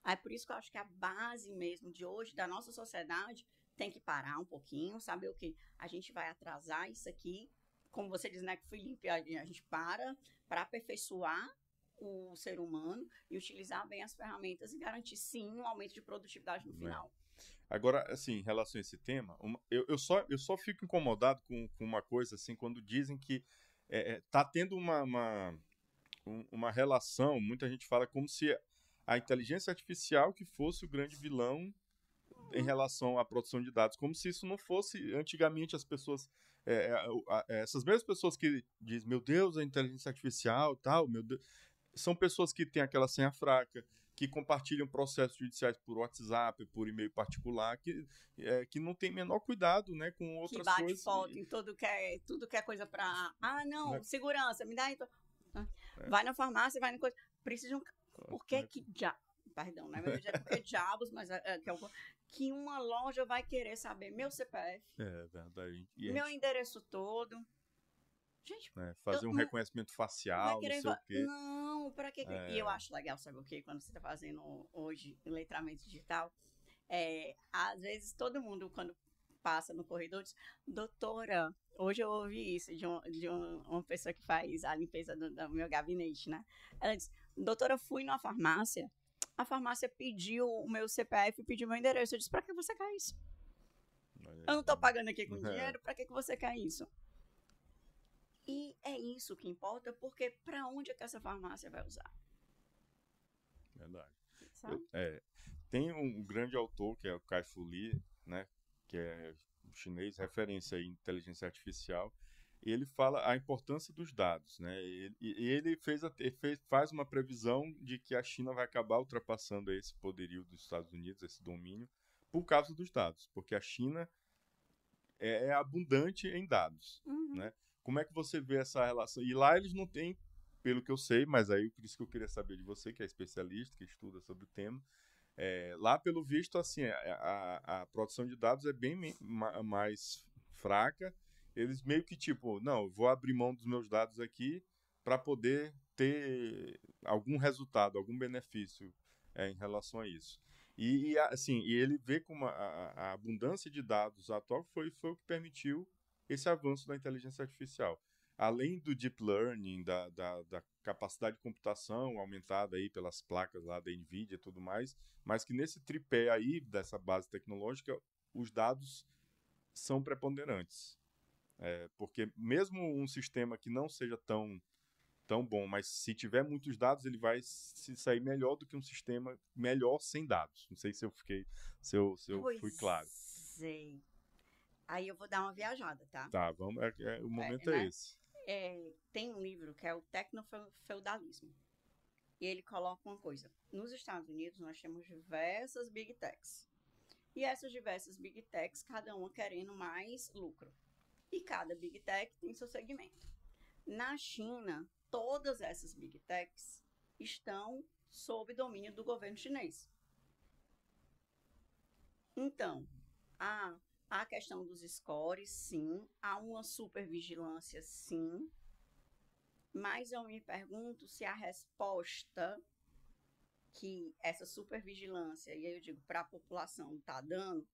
Aí, por isso que eu acho que a base mesmo de hoje, da nossa sociedade, tem que parar um pouquinho, saber o que a gente vai atrasar isso aqui. Como você diz, né, que Felipe, a gente para aperfeiçoar o ser humano e utilizar bem as ferramentas e garantir, sim, um aumento de produtividade no final. Agora, assim, em relação a esse tema, eu só fico incomodado com uma coisa, assim, quando dizem que tá tendo uma relação, muita gente fala como se a inteligência artificial que fosse o grande vilão em relação à produção de dados, como se isso não fosse, antigamente as pessoas, essas mesmas pessoas que dizem, meu Deus, a inteligência artificial, tal, meu Deus, são pessoas que têm aquela senha fraca, que compartilham processos judiciais por WhatsApp, por e-mail particular, que não tem menor cuidado, né, com outras coisas. Que bate foto em tudo que é coisa para... segurança, me dá... Então... Vai na farmácia, vai na coisa... Precisa de um... Por que Perdão, né? Porque diabos, mas que uma loja vai querer saber meu CPF. É verdade. Meu endereço todo. Gente, fazer um reconhecimento facial, não sei o quê. Não, pra quê? E eu acho legal, sabe o quê? Quando você tá fazendo hoje letramento digital, às vezes todo mundo, quando passa no corredor, diz, doutora, hoje eu ouvi isso de uma pessoa que faz a limpeza do meu gabinete, né? Ela disse, doutora, fui numa farmácia, a farmácia pediu o meu CPF, pediu meu endereço. Eu disse, pra que você quer isso? Eu não tô pagando aqui com dinheiro, pra que você quer isso? E é isso que importa, porque para onde é que essa farmácia vai usar? Verdade. Tem um grande autor, que é o Kai-Fu Lee, né, que é chinês, referência em inteligência artificial, e ele fala a importância dos dados, né, e ele faz uma previsão de que a China vai acabar ultrapassando esse poderio dos Estados Unidos, esse domínio, por causa dos dados, porque a China é abundante em dados, né? Como é que você vê essa relação? E lá eles não têm, pelo que eu sei, mas aí por isso que eu queria saber de você, que é especialista, que estuda sobre o tema. Lá, pelo visto, assim, a produção de dados é bem mais fraca. Eles meio que tipo, não, eu vou abrir mão dos meus dados aqui para poder ter algum resultado, algum benefício em relação a isso. E ele vê como a abundância de dados atual foi o que permitiu esse avanço da inteligência artificial. Além do deep learning, da capacidade de computação aumentada aí pelas placas lá da NVIDIA e tudo mais, mas que nesse tripé aí, dessa base tecnológica, os dados são preponderantes. Porque mesmo um sistema que não seja tão bom, mas se tiver muitos dados, ele vai se sair melhor do que um sistema melhor sem dados. Não sei se eu fui claro. Sei. Aí eu vou dar uma viajada, tá? Tá, vamos. O momento é esse. Tem um livro que é o Tecnofeudalismo. E ele coloca uma coisa. Nos Estados Unidos, nós temos diversas Big Techs. E essas diversas Big Techs, cada uma querendo mais lucro. E cada Big Tech tem seu segmento. Na China, todas essas Big Techs estão sob domínio do governo chinês. Então, a questão dos scores, sim. Há uma supervigilância, sim. Mas eu me pergunto se a resposta que essa supervigilância, e aí eu digo, para a população está dando,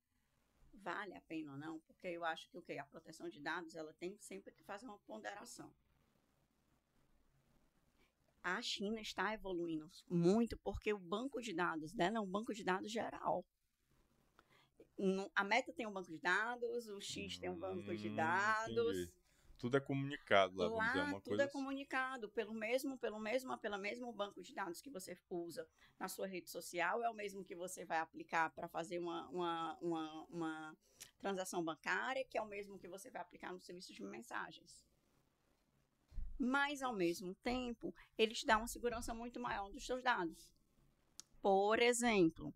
vale a pena ou não? Porque eu acho que a proteção de dados ela tem sempre que fazer uma ponderação. A China está evoluindo muito porque o banco de dados dela é um banco de dados geral. A Meta tem um banco de dados, o X tem um banco de dados. Entendi. Tudo é comunicado lá, vamos dizer, Lá uma tudo é coisa. comunicado pela mesmo banco de dados que você usa na sua rede social, é o mesmo que você vai aplicar para fazer uma transação bancária, que é o mesmo que você vai aplicar no serviço de mensagens. Mas, ao mesmo tempo, ele te dá uma segurança muito maior dos seus dados. Por exemplo,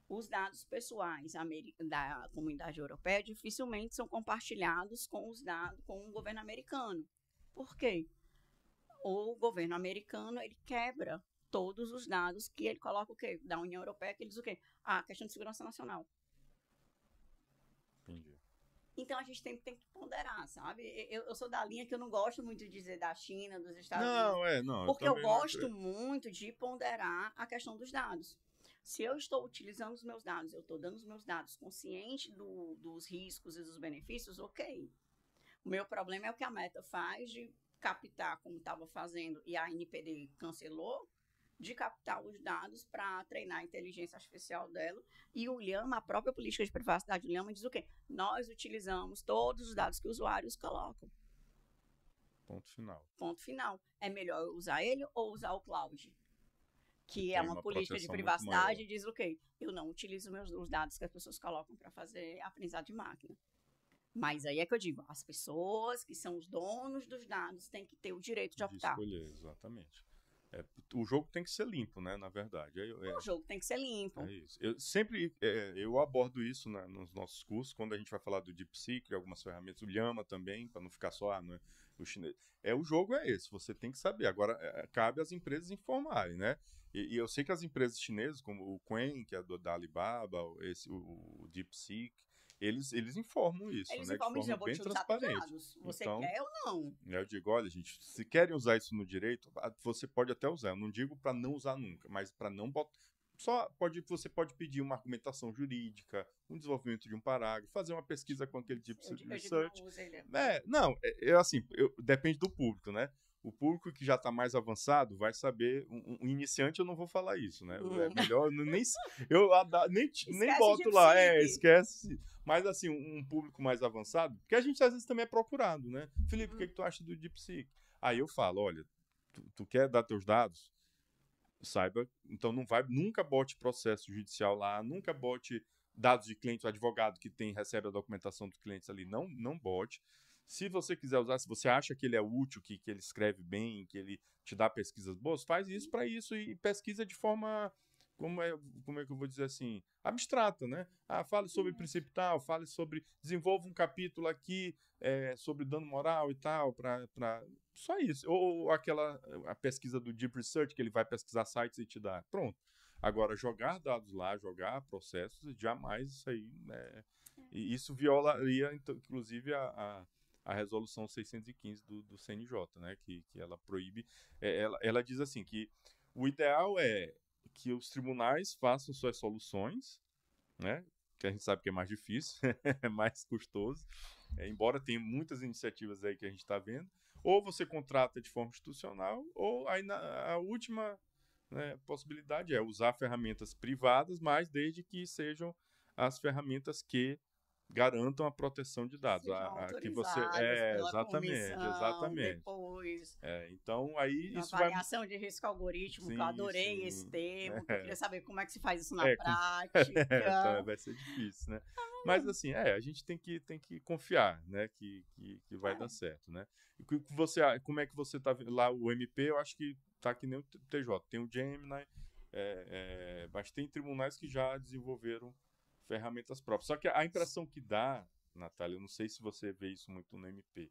os dados pessoais da comunidade europeia dificilmente são compartilhados com o governo americano. Por quê? O governo americano ele quebra todos os dados que ele coloca o quê? Da União Europeia, que ele diz o quê? A questão de segurança nacional. Entendi. Então a gente tem que ponderar, sabe? Eu sou da linha que eu não gosto muito de dizer da China, dos Estados Unidos. Não. Porque eu gosto muito de ponderar a questão dos dados. Se eu estou utilizando os meus dados, eu estou dando os meus dados consciente dos riscos e dos benefícios, ok. O meu problema é o que a Meta faz de captar, como estava fazendo, e a NPD cancelou, de captar os dados para treinar a inteligência artificial dela. E o Llama, a própria política de privacidade do Llama, diz o quê? Nós utilizamos todos os dados que os usuários colocam. Ponto final. Ponto final. É melhor usar ele ou usar o cloud? Que é uma política de privacidade e diz o quê? Eu não utilizo os dados que as pessoas colocam para fazer aprendizado de máquina. Mas aí é que eu digo, as pessoas que são os donos dos dados têm que ter o direito de optar. De escolher, exatamente. O jogo tem que ser limpo, né, na verdade. O jogo tem que ser limpo. É isso. Eu sempre eu abordo isso nos nossos cursos, quando a gente vai falar do DeepSeek, algumas ferramentas, o Llama também, para não ficar só não é, o chinês. O jogo é esse, você tem que saber. Agora, cabe às empresas informarem, né? E eu sei que as empresas chinesas, como o Qwen, que é da Alibaba, o DeepSeek, eles informam isso, eles né? Informam, de forma bem transparente. Você quer ou não? Eu digo, olha, gente, se querem usar isso no direito, você pode até usar. Eu não digo para não usar nunca, mas para não botar. Você pode pedir uma argumentação jurídica, um desenvolvimento de um parágrafo, fazer uma pesquisa com aquele tipo de research. Depende do público, né? O público que já está mais avançado vai saber. Um iniciante eu não vou falar isso, né? É melhor nem boto lá, esquece. Mas assim, um público mais avançado, porque a gente às vezes também é procurado, né? Felipe, o que tu acha do DeepSeek? Aí eu falo, olha, tu quer dar teus dados? Saiba, então nunca bote processo judicial lá, nunca bote dados de cliente, o advogado que recebe a documentação dos clientes ali, não bote. Se você quiser usar, se você acha que ele é útil, que ele escreve bem, que ele te dá pesquisas boas, faz isso para isso e pesquisa de forma, como é que eu vou dizer assim, abstrata, né? Fale sobre princípio tal, desenvolva um capítulo aqui sobre dano moral e tal, só isso. Ou a pesquisa do Deep Research, que ele vai pesquisar sites e te dá. Pronto. Agora, jogar dados lá, jogar processos, jamais isso aí, né? E isso violaria, inclusive, a resolução 615 do CNJ, né? Que ela proíbe. Ela diz assim que o ideal é que os tribunais façam suas soluções, né? Que a gente sabe que é mais difícil, é mais custoso, embora tenha muitas iniciativas aí que a gente está vendo. Ou você contrata de forma institucional, ou aí a última, né, possibilidade é usar ferramentas privadas, mas desde que sejam as ferramentas que garantam a proteção de dados. Que você exatamente. Depois, então aí uma isso avaliação de risco algoritmo, que eu adorei esse termo, que eu queria saber como é que se faz isso na prática. Então vai ser difícil, né? Mas assim, a gente tem que confiar, né, que vai dar certo, né? E como é que você tá vendo lá o MP? Eu acho que tá que nem o TJ, tem o Gemini, mas tem tribunais que já desenvolveram ferramentas próprias. Só que a impressão que dá, Natália, eu não sei se você vê isso muito no MP.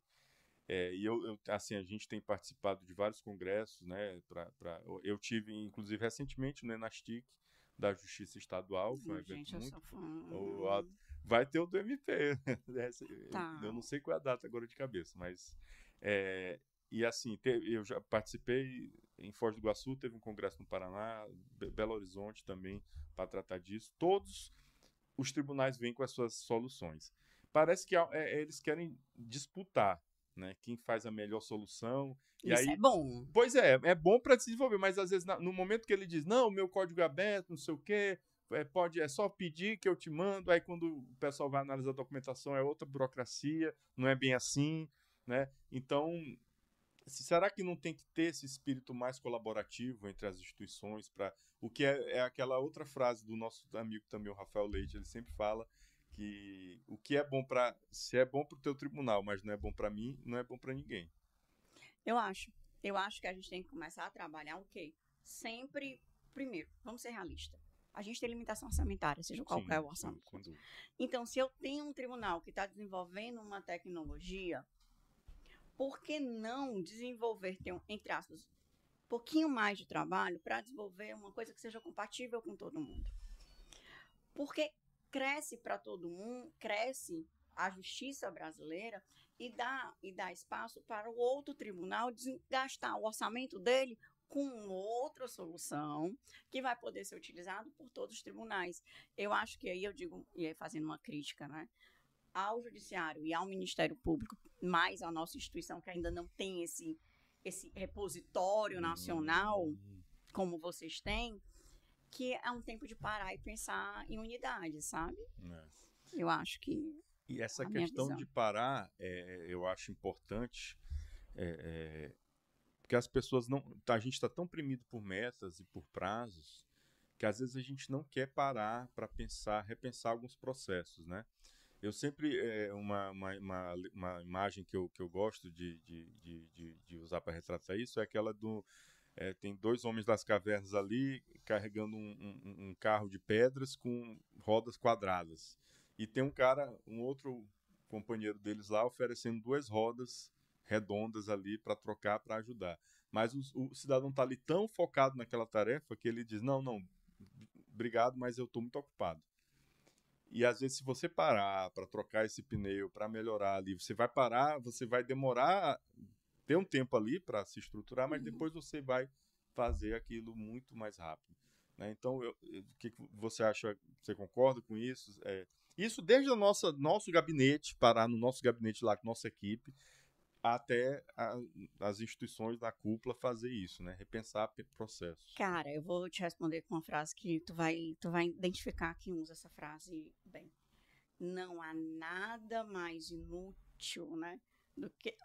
E assim, a gente tem participado de vários congressos, né? Eu tive, inclusive, recentemente no Enastic, da Justiça Estadual. Foi um evento muito. Vai ter o do MP. Tá. Eu não sei qual é a data agora de cabeça, mas E assim, eu já participei em Foz do Iguaçu, teve um congresso no Paraná, Belo Horizonte também, para tratar disso. Todos os tribunais vêm com as suas soluções. Parece que eles querem disputar, né, quem faz a melhor solução. E Isso aí, é bom. pois é bom para se desenvolver, mas às vezes no momento que ele diz, não, o meu código é aberto, não sei o quê, é só pedir que eu te mando, aí quando o pessoal vai analisar a documentação é outra burocracia, não é bem assim, né? Então, será que não tem que ter esse espírito mais colaborativo entre as instituições para o que é aquela outra frase do nosso amigo também, o Rafael Leite, ele sempre fala que o que é bom para se é bom para o teu tribunal, mas não é bom para mim, não é bom para ninguém. Eu acho. Eu acho que a gente tem que começar a trabalhar o quê? Sempre, primeiro, vamos ser realistas. A gente tem limitação orçamentária, seja qual é o orçamento. Sem dúvida. Então, se eu tenho um tribunal que está desenvolvendo uma tecnologia, por que não desenvolver, entre aspas, um pouquinho mais de trabalho para desenvolver uma coisa que seja compatível com todo mundo? Porque cresce para todo mundo, cresce a justiça brasileira e dá espaço para o outro tribunal gastar o orçamento dele com outra solução que vai poder ser utilizado por todos os tribunais. Eu acho que aí eu digo, e aí fazendo uma crítica, né, ao Judiciário e ao Ministério Público, mais a nossa instituição que ainda não tem esse repositório nacional como vocês têm, que é um tempo de parar e pensar em unidade, sabe? Eu acho que e essa questão de parar, eu acho importante, porque as pessoas não... A gente está tão oprimido por metas e por prazos, que às vezes a gente não quer parar para repensar alguns processos, né? Eu sempre... uma imagem que eu gosto de usar para retratar isso é aquela do... tem dois homens das cavernas ali carregando um carro de pedras com rodas quadradas. E tem um outro companheiro deles lá oferecendo 2 rodas redondas ali para trocar, para ajudar. Mas o cidadão está ali tão focado naquela tarefa que ele diz, não, obrigado, mas eu estou muito ocupado. E às vezes se você parar para trocar esse pneu, para melhorar ali, você vai parar, você vai demorar, ter um tempo ali para se estruturar, mas depois você vai fazer aquilo muito mais rápido, né? Então, o que você acha? Você concorda com isso? Isso desde o nosso gabinete, parar no nosso gabinete lá com nossa equipe, até as instituições da cúpula fazer isso, né? Repensar processos. Cara, eu vou te responder com uma frase que tu vai identificar quem usa essa frase bem. Não há nada mais inútil, né?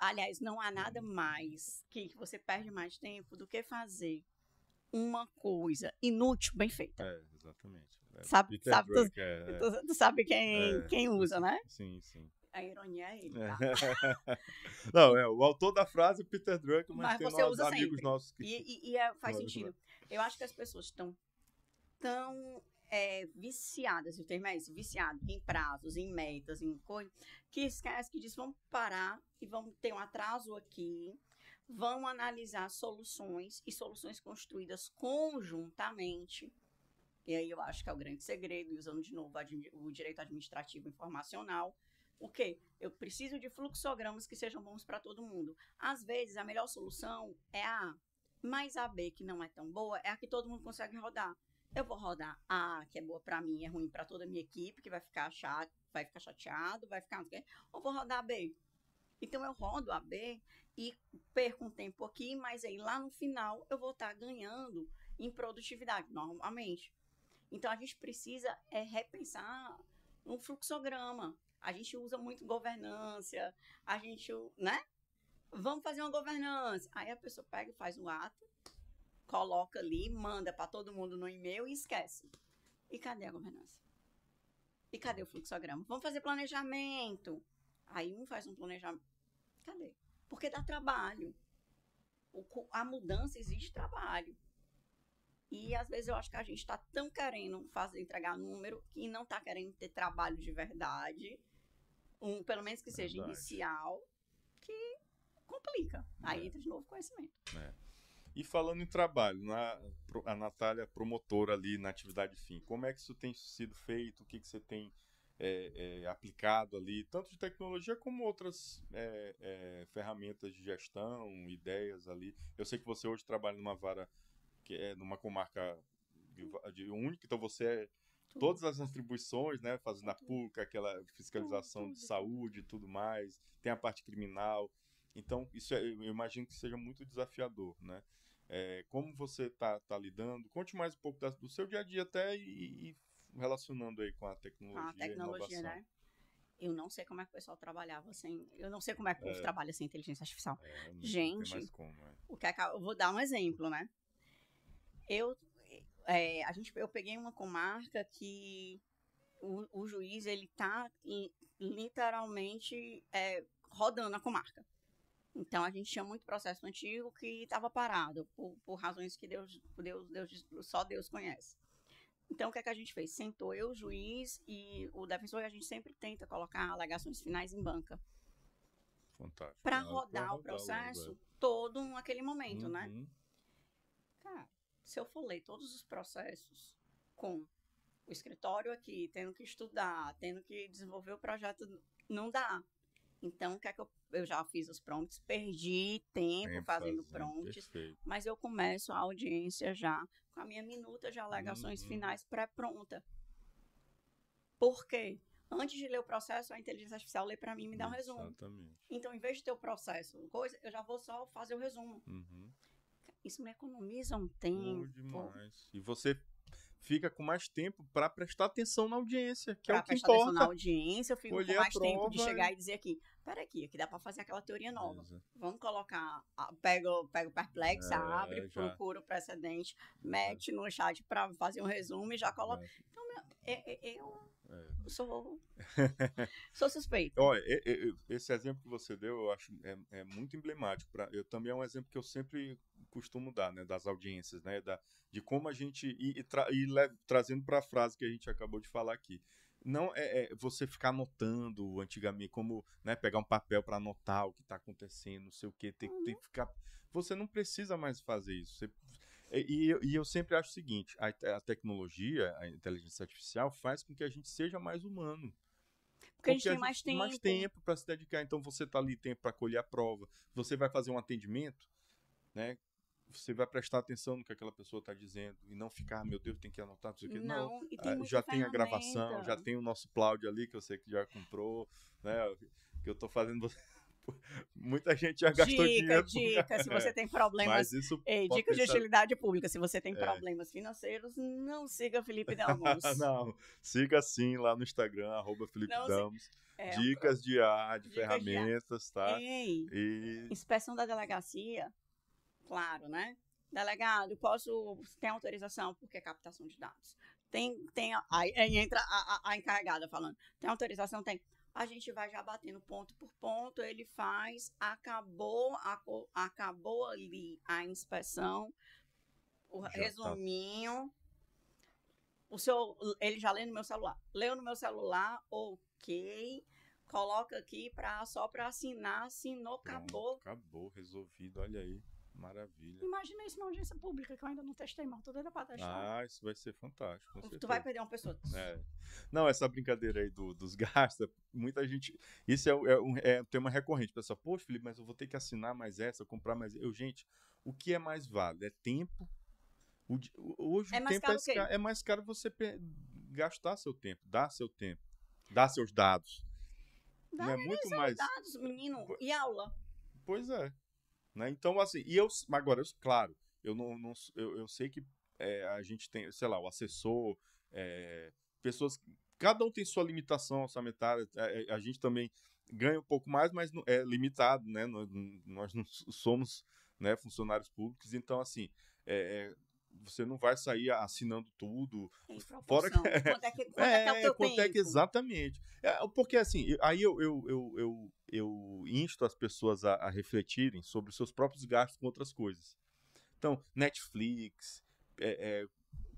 Aliás, não há nada mais que você perde mais tempo do que fazer uma coisa inútil bem feita. Exatamente. Tu sabe quem usa, né? Sim. A ironia é ele, tá? Não, o autor da frase é Peter Drucker, mas tem você usa amigos sempre. nossos que... Faz sentido. Eu acho que as pessoas estão tão viciadas, o termo é esse, viciado em prazos, em metas, em coisas, que esquece que diz, vamos parar e vamos ter um atraso aqui, vão analisar soluções e soluções construídas conjuntamente. E aí eu acho que é o grande segredo, e usando de novo o direito administrativo informacional. O quê? Eu preciso de fluxogramas que sejam bons para todo mundo. Às vezes, a melhor solução é a A, mas a B, que não é tão boa, é a que todo mundo consegue rodar. Eu vou rodar A, que é boa para mim, é ruim para toda a minha equipe, que vai ficar chateado, ou vou rodar a B. Então, eu rodo a B e perco um tempo aqui, mas aí lá no final eu vou estar ganhando em produtividade, normalmente. Então, a gente precisa repensar um fluxograma. A gente usa muito governança, né? Vamos fazer uma governança. Aí a pessoa pega e faz um ato, coloca ali, manda para todo mundo no e-mail e esquece. E cadê a governança? E cadê o fluxograma? Vamos fazer planejamento. Aí um faz um planejamento. Cadê? Porque dá trabalho. A mudança exige trabalho. E às vezes eu acho que a gente está tão querendo entregar número que não está querendo ter trabalho de verdade, pelo menos que seja inicial, que complica. Aí entra de novo conhecimento. E falando em trabalho, a Natália promotora ali na atividade fim, como é que isso tem sido feito? O que você tem aplicado ali, tanto de tecnologia como outras ferramentas de gestão, ideias ali. Eu sei que você hoje trabalha numa vara que é numa comarca de única, então você todas as atribuições, né, fazendo a pública, aquela fiscalização de saúde e tudo mais, tem a parte criminal. Então, isso eu imagino que seja muito desafiador, né? Como você tá lidando? Conte mais um pouco do seu dia a dia até e relacionando aí com a tecnologia e inovação. Né? Eu não sei como é que o pessoal trabalhava sem... Eu não sei como é que o povo trabalha sem inteligência artificial. Gente, não tem mais como, o que é que eu vou dar um exemplo, né? Eu peguei uma comarca que o juiz, ele tá literalmente rodando a comarca. Então, a gente tinha muito processo antigo que estava parado, por razões que só Deus conhece. Então, o que é que a gente fez? Sentou eu, o juiz e o defensor, e a gente sempre tenta colocar alegações finais em banca. Fantástico. Para rodar o processo todo naquele momento, né? Cara, se eu for ler todos os processos com o escritório aqui, tendo que estudar, tendo que desenvolver o projeto, não dá. Então, o que é que eu já fiz os prompts, perdi tempo fazendo prompts, perfeito. Mas eu começo a audiência já com a minha minuta de alegações finais pré-pronta. Por quê? Antes de ler o processo, a inteligência artificial lê para mim e me dá um resumo. Exatamente. Então, em vez de ter o processo, eu já vou só fazer o resumo. Isso me economiza um tempo. Demais. E você fica com mais tempo para prestar atenção na audiência, que é o que prestar importa. Atenção na audiência, eu fico com mais tempo de chegar e dizer aqui, aqui dá para fazer aquela teoria nova. Vamos colocar, pego o Perplex, abre, procura o precedente, mete no chat para fazer um resumo e já coloca. Então, eu sou suspeito. Olha, esse exemplo que você deu, eu acho muito emblemático. Eu também é um exemplo que eu sempre costumo dar, né, das audiências, né, de como a gente trazendo para a frase que a gente acabou de falar aqui. Não você ficar anotando antigamente, como, né, pegar um papel para anotar o que está acontecendo, não sei o que, tem que ficar. Você não precisa mais fazer isso. E eu sempre acho o seguinte: a tecnologia, a inteligência artificial, faz com que a gente seja mais humano. Porque a gente tem mais tempo para se dedicar. Então você está ali tempo para colher a prova. Você vai fazer um atendimento, né? Você vai prestar atenção no que aquela pessoa está dizendo e não ficar, meu Deus, tem que anotar, não sei o que. Não, já tem a gravação, já tem o nosso Cloud ali, que eu sei que já comprou, né? Que eu estou fazendo. Muita gente já gastou dinheiro. Dica, se você tem problemas. Dicas de utilidade pública. Se você tem problemas financeiros, não siga Felipe Damos. Não, siga sim lá no Instagram, @Felipe Damos. Dicas de ferramentas, tá? Inspeção da delegacia, claro, né? Delegado, tem autorização, porque é captação de dados. Aí entra a encarregada falando, tem autorização? Tem. A gente vai já batendo ponto por ponto, ele faz, acabou ali a inspeção, o resuminho, ele já lê no meu celular. Leu no meu celular, ok, coloca aqui só para assinar, assinou, acabou. Acabou, resolvido, olha aí. Maravilha. Imagina isso na audiência pública, que eu ainda não testei, mas tô doida pra testar. Isso vai ser fantástico. Tu vai perder uma pessoa. Não, essa brincadeira aí dos gastos, muita gente. Isso é um tema recorrente. Pessoal, poxa, Felipe, mas eu vou ter que assinar mais essa, comprar mais. Gente, o que é mais válido? É tempo. Hoje o tempo é mais caro você gastar seu tempo, dar seu tempo, dar seus dados. Dá muito mais dados, menino. E aula? Pois é. Né? Então, assim, claro, eu sei que a gente tem, sei lá, o assessor, pessoas, cada um tem sua limitação orçamentária, a gente também ganha um pouco mais, mas é limitado, né? Nós não somos, né, funcionários públicos, então, assim, você não vai sair assinando tudo. Fora que, quanto é o teu tempo? Exatamente. Porque, assim, aí eu insto as pessoas a refletirem sobre os seus próprios gastos com outras coisas. Então, Netflix,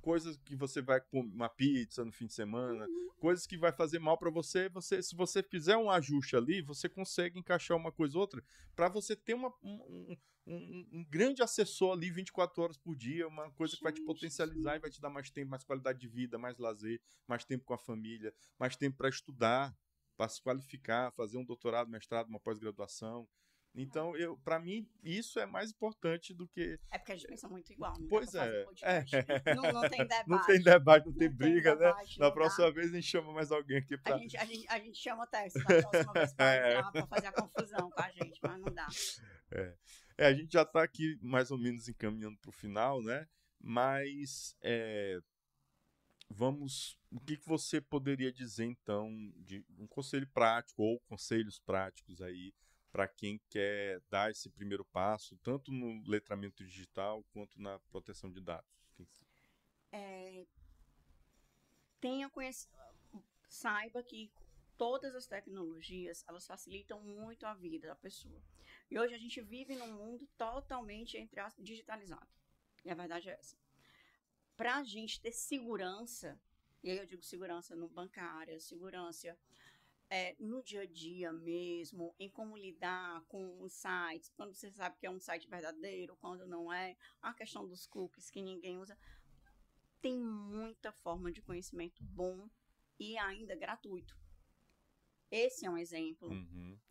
coisas que você vai comer uma pizza no fim de semana, coisas que vai fazer mal para você, se você fizer um ajuste ali, você consegue encaixar uma coisa ou outra para você ter um grande assessor ali 24 horas por dia, uma coisa que vai te potencializar e vai te dar mais tempo, mais qualidade de vida, mais lazer, mais tempo com a família, mais tempo para estudar, para se qualificar, fazer um doutorado, mestrado, uma pós-graduação. Então, para mim, isso é mais importante do que... É porque a gente pensa muito igual, não Pois dá pra fazer é. podcast. Não tem debate. Não tem debate, não tem Não tem briga, debate, né? Na não próxima dá. vez a gente chama mais alguém aqui A para... gente chama o Tess na próxima vez pra entrar, pra fazer a confusão com a gente, mas não dá. A gente já está aqui mais ou menos encaminhando para o final, né? Mas o que você poderia dizer, então, de um conselho prático ou conselhos práticos aí para quem quer dar esse primeiro passo, tanto no letramento digital quanto na proteção de dados? Saiba que todas as tecnologias, elas facilitam muito a vida da pessoa. E hoje a gente vive num mundo totalmente, entre aspas, digitalizado. E a verdade é essa. Para a gente ter segurança, e aí eu digo segurança no bancária, segurança no dia a dia mesmo, em como lidar com os sites, quando você sabe que é um site verdadeiro, quando não é, a questão dos cookies que ninguém usa. Tem muita forma de conhecimento bom e ainda gratuito. Esse é um exemplo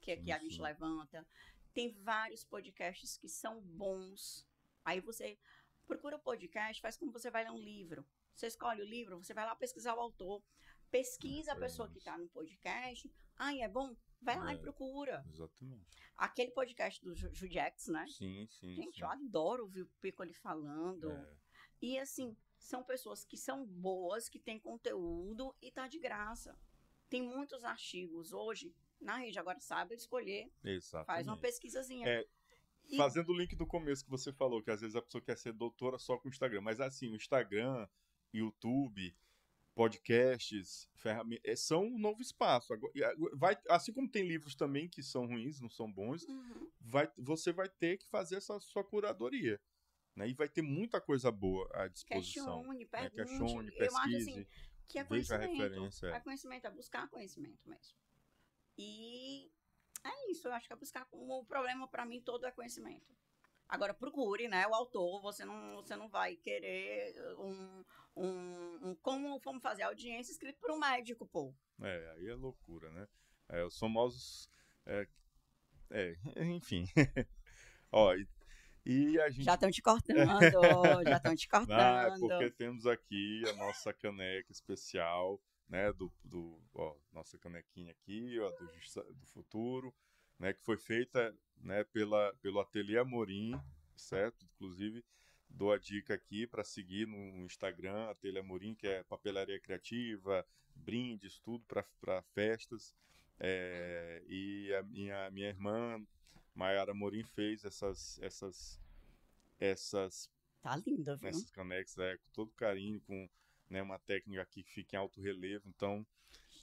que aqui a gente levanta. Tem vários podcasts que são bons. Aí você procura o podcast, faz como você vai ler um livro. Você escolhe o livro, você vai lá pesquisar o autor. Pesquisa a pessoa que está no podcast. É bom? Vai lá e procura. Exatamente. Aquele podcast do Judex, né? Sim. Gente, eu adoro ouvir o Piccoli falando. E assim, são pessoas que são boas, que têm conteúdo e tá de graça. Tem muitos artigos hoje na rede, agora sabe escolher. Exatamente. Faz uma pesquisazinha. Fazendo o link do começo que você falou, que às vezes a pessoa quer ser doutora só com o Instagram, mas assim, o Instagram, YouTube, podcasts, ferramentas, são um novo espaço. Assim como tem livros também que são ruins, não são bons, você vai ter que fazer essa sua curadoria. Né? E vai ter muita coisa boa à disposição. Questione, pergunte. Questione, pesquise, eu acho assim, que é veja a conhecimento. referência. É conhecimento, é buscar conhecimento mesmo. E é isso, eu acho que é buscar. O problema para mim todo é conhecimento. Agora procure, né, o autor, você não vai querer como vamos fazer audiência escrito por um médico, pô. Aí é loucura, né? Os famosos... enfim. Ó, e a gente... Já estão te cortando, já estão te cortando. Porque temos aqui a nossa caneca especial, né, nossa canequinha aqui, ó, do Justiça do Futuro, né, que foi feita, né, pelo Ateliê Amorim, certo? Inclusive, dou a dica aqui para seguir no Instagram, Ateliê Amorim, que é papelaria criativa, brindes, tudo para festas. E a minha irmã Maiara Amorim fez essas tá linda, viu? Essas canecas com todo carinho, com, né, uma técnica aqui que fica em alto relevo. Então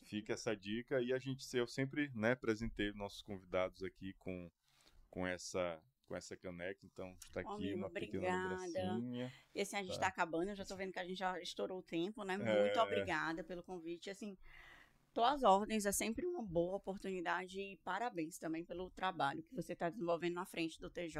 fica essa dica. E eu sempre, né, presentei nossos convidados aqui com essa caneca. Então está aqui amigo, uma pequena lembrancinha. E assim, a gente está acabando, eu já estou vendo que a gente já estourou o tempo, né? Muito obrigada pelo convite. Assim, tô às ordens, é sempre uma boa oportunidade e parabéns também pelo trabalho que você está desenvolvendo na frente do TJ.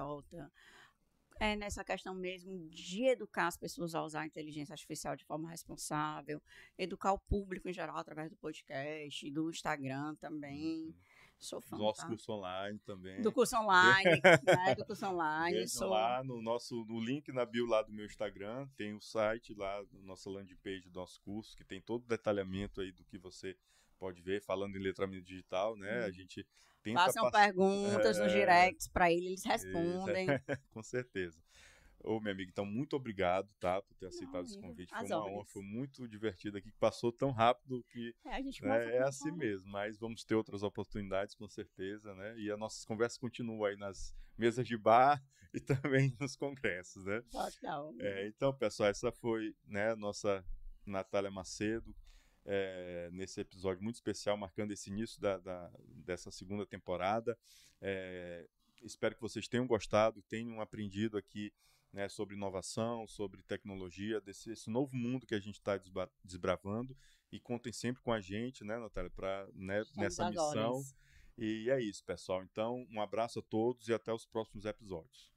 Nessa questão mesmo de educar as pessoas a usar a inteligência artificial de forma responsável, educar o público em geral através do podcast, do Instagram também. Sou fã. Do nosso curso online também. Do curso online, né? Do curso online. Lá no link na bio lá do meu Instagram, tem o site lá, nossa landing page do nosso curso, que tem todo o detalhamento aí do que você pode ver, falando em letramento digital, né? A gente tenta façam perguntas nos directs para eles respondem. Com certeza. Minha amiga, então muito obrigado, tá, por ter aceitado esse convite. Foi uma honra, foi muito divertido aqui, que passou tão rápido que a gente é assim mesmo, mas vamos ter outras oportunidades com certeza, né? E as nossas conversas continuam aí nas mesas de bar e também nos congressos, né? Total. Então, pessoal, essa foi, né, a nossa Natália Macedo, nesse episódio muito especial, marcando esse início dessa segunda temporada. Espero que vocês tenham gostado, tenham aprendido aqui né, sobre inovação, sobre tecnologia, esse novo mundo que a gente está desbravando. E contem sempre com a gente, né, Natália, né, Estamos nessa agora, missão. E é isso, pessoal. Então, um abraço a todos e até os próximos episódios.